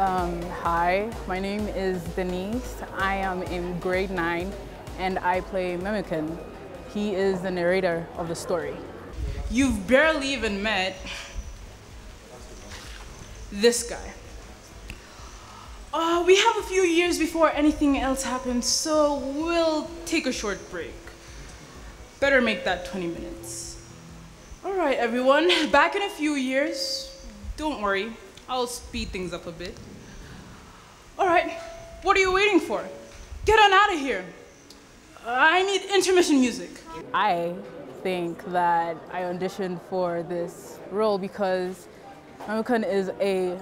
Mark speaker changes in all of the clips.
Speaker 1: Hi, my name is Denise. I am in grade 9 and I play Mimikin. He is the narrator of the story. You've barely even met this guy. We have a few years before anything else happens, so we'll take a short break. Better make that 20 minutes. All right, everyone, back in a few years. Don't worry, I'll speed things up a bit. All right, what are you waiting for? Get on out of here. I need intermission music. I think that I auditioned for this role because Mimikin is a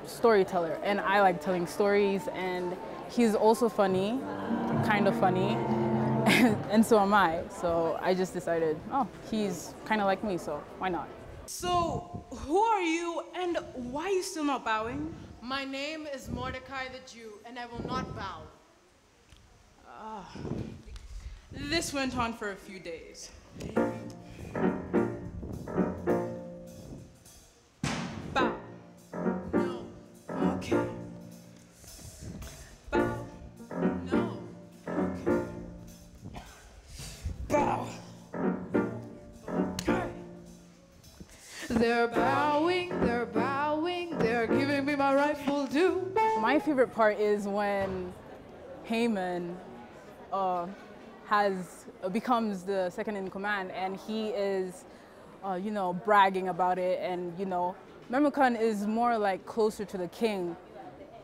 Speaker 1: storyteller and I like telling stories, and he's also funny, kind of funny, and so am I. So I just decided, oh, he's kind of like me, so why not? So who are you and why are you still not bowing?
Speaker 2: My name is Mordecai the Jew, and I will not bow.
Speaker 1: This went on for a few days. Bow.
Speaker 2: No.
Speaker 1: Okay. Bow.
Speaker 2: No.
Speaker 1: Okay. Bow. Okay.
Speaker 2: They're bowing, they're giving me my rightful due.
Speaker 1: My favorite part is when Haman becomes the second in command, and he is, bragging about it, and Mimikin is more like closer to the king,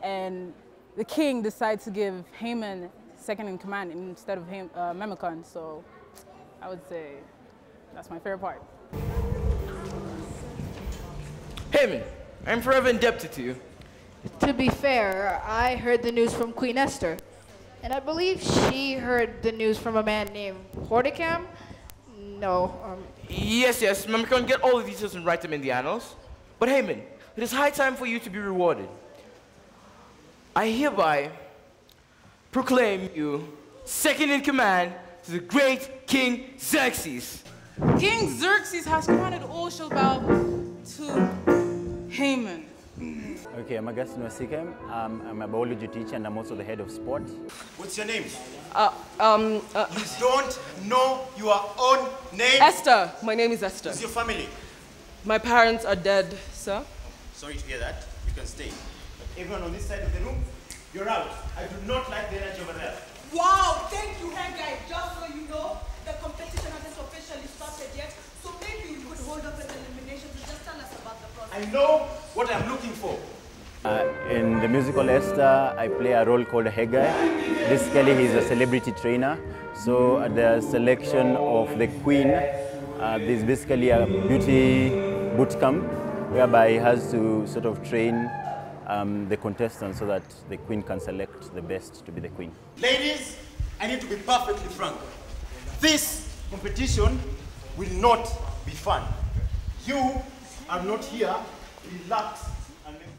Speaker 1: and the king decides to give Haman second in command instead of Mimikin. So I would say that's my favorite part.
Speaker 3: Haman, I'm forever indebted to you.
Speaker 2: To be fair, I heard the news from Queen Esther, and I believe she heard the news from a man named Hordicam. No.
Speaker 3: Yes, Mimikin, get all the details and write them in the annals. But Haman, it is high time for you to be rewarded. I hereby proclaim you second in command to the great King Xerxes.
Speaker 1: King Xerxes has commanded all shall bow to Haman.
Speaker 4: Okay, I'm Augustine Wasikem. I'm a biology teacher and I'm also the head of sport.
Speaker 5: What's your name?
Speaker 6: You
Speaker 5: Don't know your own name?
Speaker 6: Esther. My name is Esther.
Speaker 5: Who's your family?
Speaker 6: My parents are dead, sir.
Speaker 5: Sorry to hear that. You can stay. But everyone on this side of the room, you're out. I do not like the energy over there.
Speaker 7: Wow, thank you, head guy. Just so you know, the competition hasn't officially started yet, so maybe you could hold up an elimination to just tell us about the process.
Speaker 5: I know what I'm looking for.
Speaker 4: In the musical Esther, I play a role called Haggai. Basically, he's a celebrity trainer. So at the selection of the queen, there's basically a beauty boot camp whereby he has to sort of train the contestants so that the queen can select the best to be the queen.
Speaker 5: Ladies, I need to be perfectly frank. This competition will not be fun. You are not here. Relax.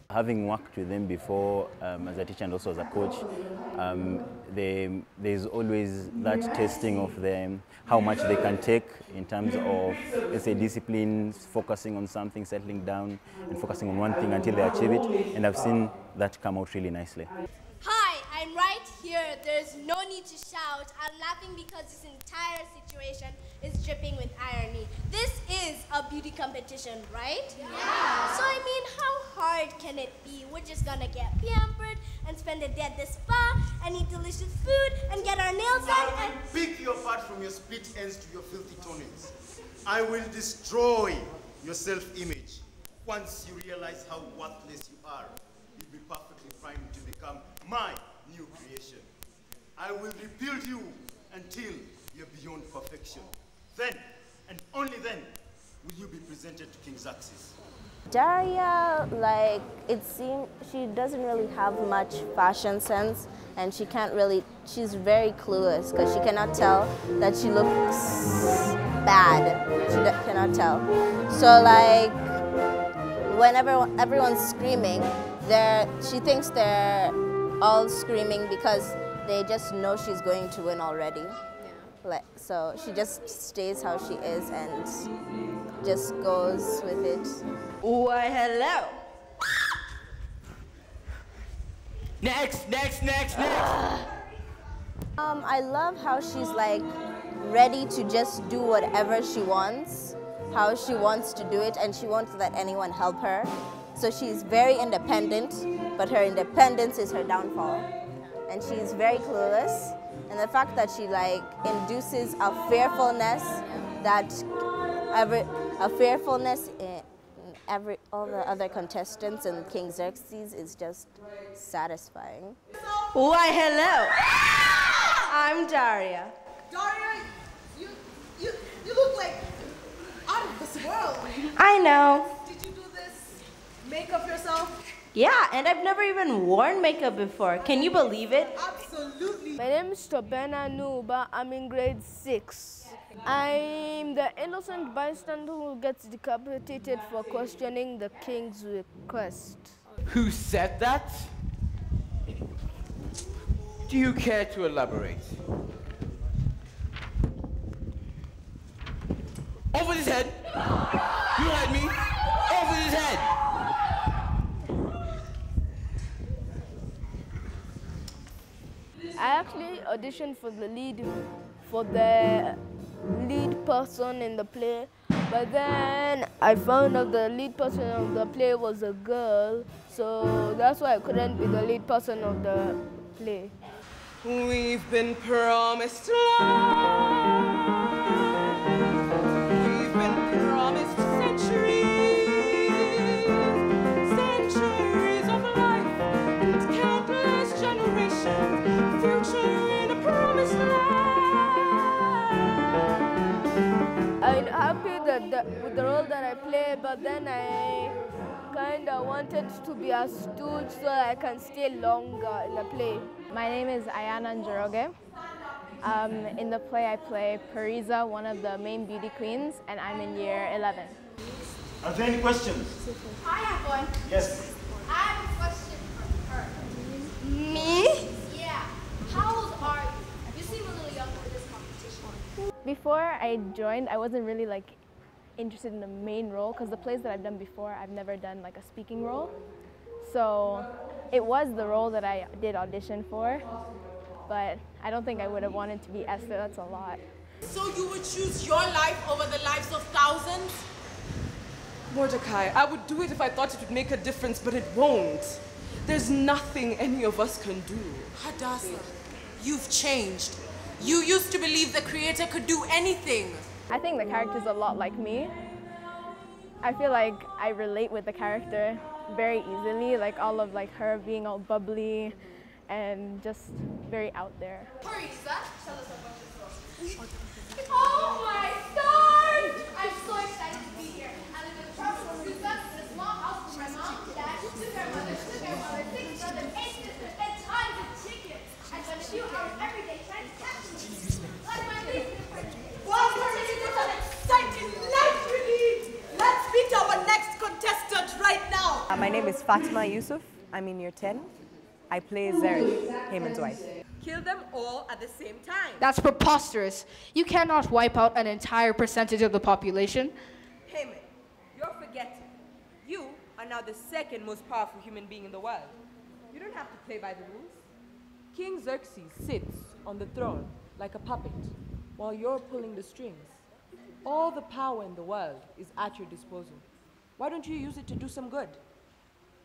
Speaker 4: Having worked with them before as a teacher and also as a coach, there's always that testing of them, how much they can take in terms of, let's say, disciplines, focusing on something, settling down and focusing on one thing until they achieve it. And I've seen that come out really nicely.
Speaker 8: Hi, I'm right here. There's no need to shout. I'm laughing because this entire situation is dripping with irony. This is a beauty competition, right? Yeah. So I mean, how hard can it be? We're just gonna get pampered and spend a day at the spa and eat delicious food and get our nails done and
Speaker 5: pick you apart from your split ends to your filthy toenails. I will destroy your self-image. Once you realize how worthless you are, you'll be perfectly primed to become my new creation. I will rebuild you until you're beyond perfection. Then, and only then, will you be presented to King Xerxes.
Speaker 9: Daria, like, it seems she doesn't really have much fashion sense, and she can't really, she's very clueless because she cannot tell that she looks bad. She cannot tell. So like, whenever everyone's screaming, she thinks they're all screaming because they just know she's going to win already. Yeah. So she just stays how she is and just goes with it.
Speaker 7: Why, hello.
Speaker 3: Next.
Speaker 9: I love how she's like ready to just do whatever she wants, how she wants to do it, and she won't let anyone help her. So she's very independent, but her independence is her downfall. And she's very clueless. And the fact that she like induces a fearfulness in all the other contestants in King Xerxes is just satisfying.
Speaker 10: Why, hello. I'm Daria.
Speaker 7: Daria, you look like out of this world.
Speaker 10: I know.
Speaker 7: Did you do this makeup yourself?
Speaker 10: Yeah, and I've never even worn makeup before. Can you believe it?
Speaker 7: Absolutely.
Speaker 11: My name is Tobena Nuba. I'm in grade 6. I'm the innocent bystander who gets decapitated for questioning the king's request.
Speaker 3: Who said that? Do you care to elaborate? Over his head! You heard me! Over his head!
Speaker 11: I actually auditioned for the lead person in the play, but then I found out the lead person of the play was a girl, so that's why I couldn't be the lead person of the play.
Speaker 6: We've been promised love. We've been promised centuries of life and countless generations, future in a promised land.
Speaker 11: I'm happy with the role that I play, but then I kind of wanted to be a stooge so I can stay longer in the play.
Speaker 12: My name is Ayana Njoroge. In the play, I play Parisa, one of the main beauty queens, and I'm in year 11.
Speaker 5: Are there any questions?
Speaker 8: I have one.
Speaker 5: Yes.
Speaker 8: I have a question for her.
Speaker 10: Me?
Speaker 8: Yeah. How old are you? You seem a little young for this competition.
Speaker 12: Before I joined, I wasn't really interested in the main role because the plays that I've done before, I've never done a speaking role. So it was the role that I did audition for, but I don't think I would have wanted to be Esther. That's a lot.
Speaker 7: So you would choose your life over the lives of thousands?
Speaker 6: Mordecai, I would do it if I thought it would make a difference, but it won't. There's nothing any of us can do.
Speaker 7: Hadassah, you've changed. You used to believe the creator could do anything.
Speaker 12: I think the character's a lot like me. I feel like I relate with the character very easily, all of her being all bubbly and just very out there.
Speaker 8: Parisa, tell us about yourself. Oh my God! I'm so excited to be here. I live in Parisa, in a small house with my mom, dad, two grandmothers, 6 brothers, 8 sisters, and tons of chickens. I spend a few hours every day trying to catch them. Like my business.
Speaker 7: Wow, this is an exciting life we lead. Let's meet our next contestant right now.
Speaker 13: My name is Fatima Yusuf. I'm in year 10. I play Zeri, Haman's wife.
Speaker 7: Kill them all at the same time.
Speaker 2: That's preposterous. You cannot wipe out an entire percentage of the population.
Speaker 14: Haman, you're forgetting. You are now the second most powerful human being in the world. You don't have to play by the rules.
Speaker 6: King Xerxes sits on the throne like a puppet while you're pulling the strings. All the power in the world is at your disposal. Why don't you use it to do some good?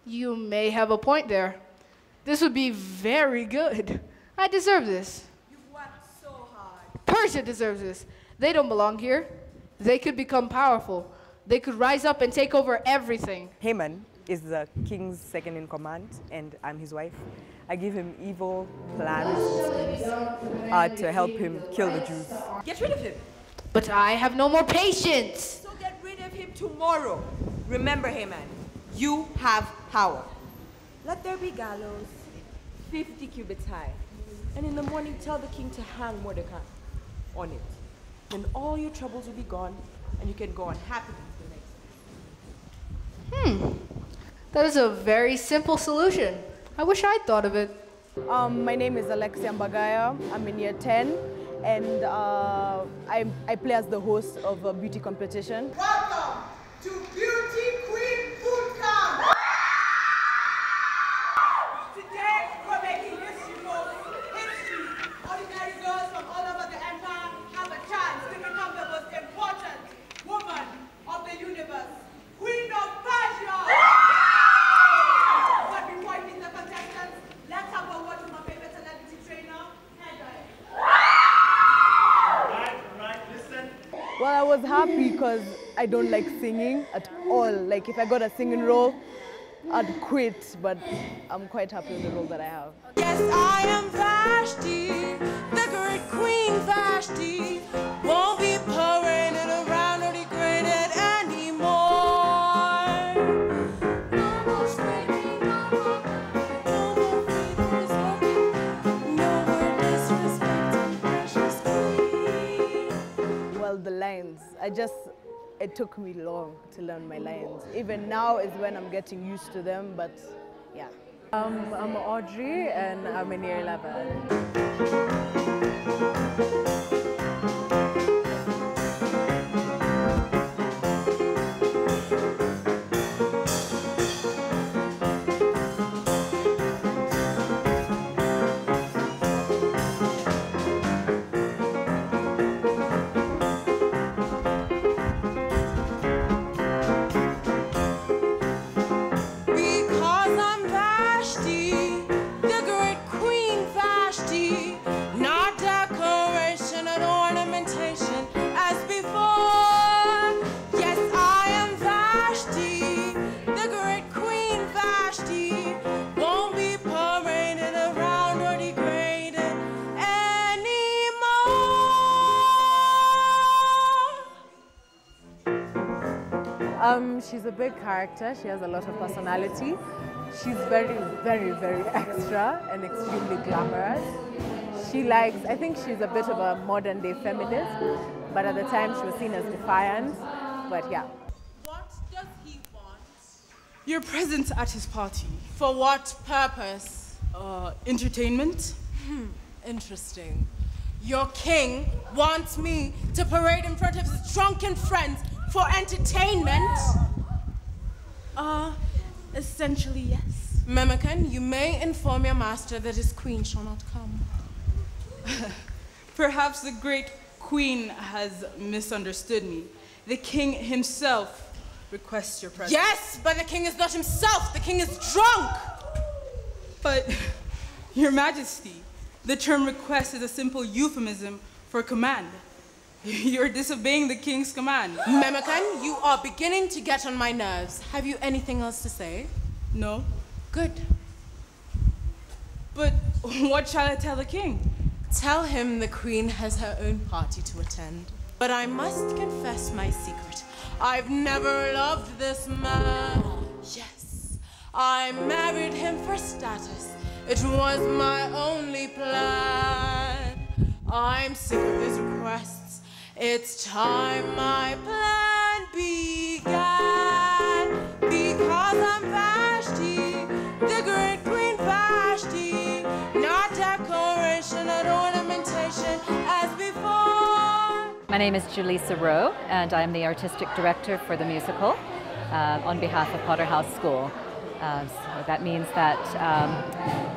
Speaker 2: You may have a point there. This would be very good. I deserve this.
Speaker 7: You've worked so hard.
Speaker 2: Persia deserves this. They don't belong here. They could become powerful. They could rise up and take over everything.
Speaker 13: Haman is the king's second in command, and I'm his wife. I give him evil plans to help him kill the Jews.
Speaker 14: Get rid of him.
Speaker 2: But I have no more patience.
Speaker 14: So get rid of him tomorrow. Remember, Haman, you have power. Let there be gallows, 50 cubits high, and in the morning tell the king to hang Mordecai on it. Then all your troubles will be gone, and you can go on happily to the next.
Speaker 2: That is a very simple solution. I wish I'd thought of it.
Speaker 13: My name is Alexia Mbagaya. I'm in year 10, and I play as the host of a beauty competition.
Speaker 7: Welcome to Beauty Queen Food Camp. Today,
Speaker 13: Well, I was happy because I don't like singing at all. Like if I got a singing role, I'd quit, but I'm quite happy with the role that I have.
Speaker 7: Yes, I am Vashti, the great Queen Vashti. Won't be paraded around or degraded anymore. No more screaming, no more feeders walking, no more disrespecting precious queen.
Speaker 13: Well, the lines, it took me long to learn my lines. Even now is when I'm getting used to them, but yeah. I'm Audrey and I'm in year 11.
Speaker 7: Because I'm Vashti, the great Queen Vashti, not decoration and ornamentation as before. Yes, I am Vashti, the great Queen Vashti, won't be paraded around or degraded anymore.
Speaker 13: She's a big character. She has a lot of personality. She's very, very, very extra and extremely glamorous. I think she's a bit of a modern day feminist, but at the time she was seen as defiant, but yeah.
Speaker 1: What does he want? Your presence at his party. For what purpose? Entertainment?
Speaker 7: Interesting. Your king wants me to parade in front of his drunken friends for entertainment?
Speaker 1: Essentially, yes.
Speaker 7: Memican, you may inform your master that his queen shall not come.
Speaker 1: Perhaps the great queen has misunderstood me. The king himself requests your presence.
Speaker 7: Yes, but the king is not himself. The king is drunk.
Speaker 1: But, Your Majesty, the term request is a simple euphemism for command. You're disobeying the king's command.
Speaker 7: Memican, you are beginning to get on my nerves. Have you anything else to say?
Speaker 1: No.
Speaker 7: Good.
Speaker 1: But what shall I tell the king?
Speaker 7: Tell him the queen has her own party to attend. But I must confess my secret. I've never loved this man. Yes, I married him for status. It was my only plan. I'm sick of his requests. It's time my plan began. Because I'm Vashti, the great Queen Vashti, not decoration and ornamentation as before.
Speaker 15: My name is Julissa Rowe, and I'm the artistic director for the musical on behalf of Potter House School. So that means that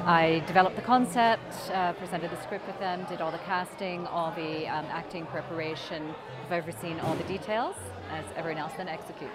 Speaker 15: I developed the concept, presented the script with them, did all the casting, all the acting preparation. I've overseen all the details, as everyone else then executes.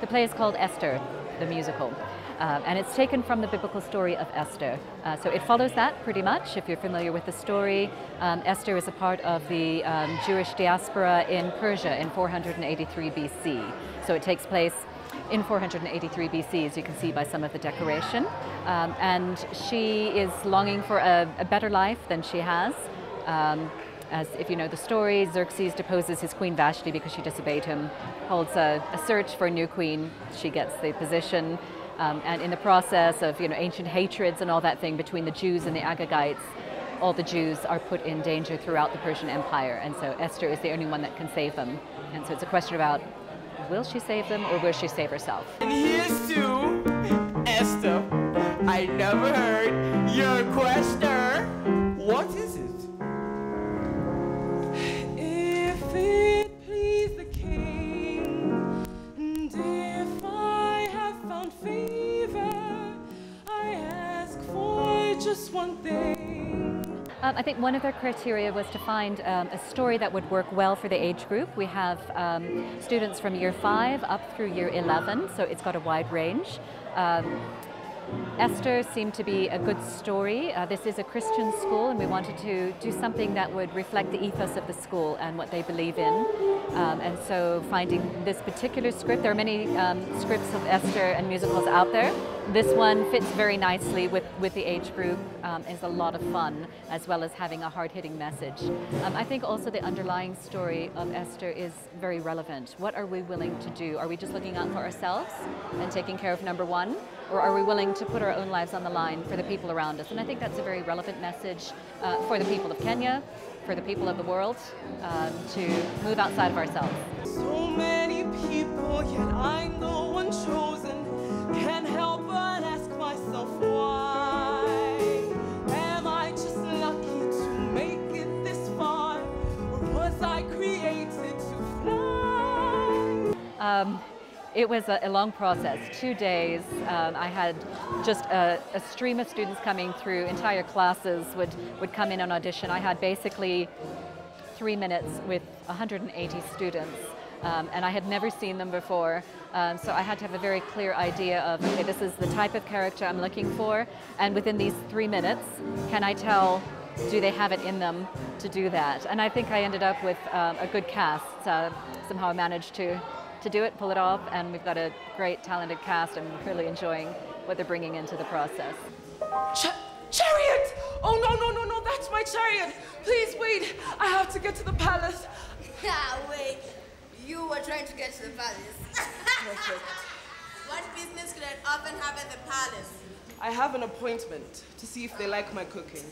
Speaker 15: The play is called Esther, the musical. And it's taken from the biblical story of Esther. So it follows that pretty much, if you're familiar with the story. Esther is a part of the Jewish diaspora in Persia in 483 BC. So it takes place in 483 BC, as you can see by some of the decoration. And she is longing for a better life than she has. As if you know the story, Xerxes deposes his queen Vashti because she disobeyed him, holds a search for a new queen. She gets the position. And in the process of ancient hatreds and all that thing between the Jews and the Agagites, all the Jews are put in danger throughout the Persian Empire. And so Esther is the only one that can save them. And so it's a question about, will she save them or will she save herself?
Speaker 3: And here's to Esther. I never heard your question. What is it?
Speaker 7: If it please the king, and if I have found favor, I ask for just one thing.
Speaker 15: I think one of their criteria was to find a story that would work well for the age group. We have students from year 5 up through year 11, so it's got a wide range. Esther seemed to be a good story. This is a Christian school, and we wanted to do something that would reflect the ethos of the school and what they believe in. And so finding this particular script, there are many scripts of Esther and musicals out there. This one fits very nicely with the age group, is a lot of fun, as well as having a hard-hitting message. I think also the underlying story of Esther is very relevant. What are we willing to do? Are we just looking out for ourselves and taking care of number one? Or are we willing to put our own lives on the line for the people around us? And I think that's a very relevant message for the people of Kenya, for the people of the world, to move outside of ourselves.
Speaker 16: So many people, yet I'm the one chosen. Can't help but ask myself why. Am I just lucky to make it this far? Or was I created to fly?
Speaker 15: It was a long process, 2 days. I had just a stream of students coming through. Entire classes would come in on audition. I had basically 3 minutes with 180 students, and I had never seen them before. So I had to have a very clear idea of, okay, this is the type of character I'm looking for, and within these 3 minutes, can I tell, do they have it in them to do that? And I think I ended up with a good cast. Somehow I managed to do it, pull it off, and we've got a great, talented cast. I'm really enjoying what they're bringing into the process.
Speaker 16: Chariot! Oh, no, that's my chariot. Please wait, I have to get to the palace.
Speaker 17: Wait, you were trying to get to the palace. What business could an orphan have at the palace?
Speaker 16: I have an appointment to see if they like my cooking.